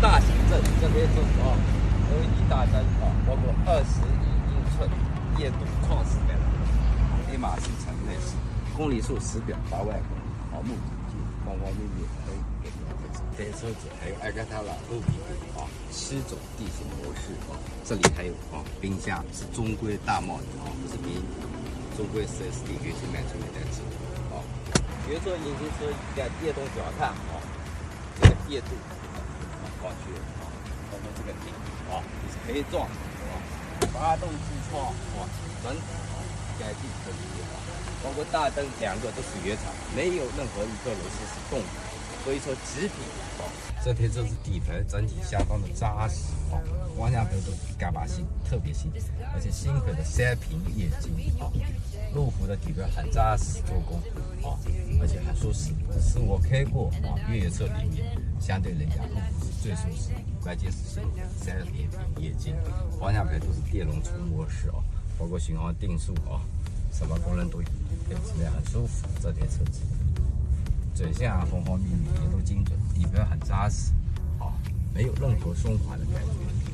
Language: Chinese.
大行政这边就是LED 大灯包括21英寸液镀矿石表，黑马吸尘内饰，公里数实表8万公里，木底镜，方方面面可以给你这些车子还有艾克塔拉路比谷7种地形模式这里还有冰箱是中规大帽子不是便宜，中规 4S 店原先卖出来的车比如说引擎车电动脚踏这个液镀光学包括这个顶也是黑撞发动机窗整体改进设计包括大灯2个都是原厂，没有任何一个螺丝是动的，所以说极品这台车子底盘整体相当的扎实方向盘都干巴新，特别新，而且新款的3屏液晶路虎的底盘很扎实做工而且很舒适，是我开过越野车里面相对来讲路虎是最舒适的，关键是新3屏液晶，方向盘都是电容出模式包括巡航定速什么功能都有，开起来很舒服。这台车子转向方方面面也都精准，底盘很扎实没有任何松垮的感觉。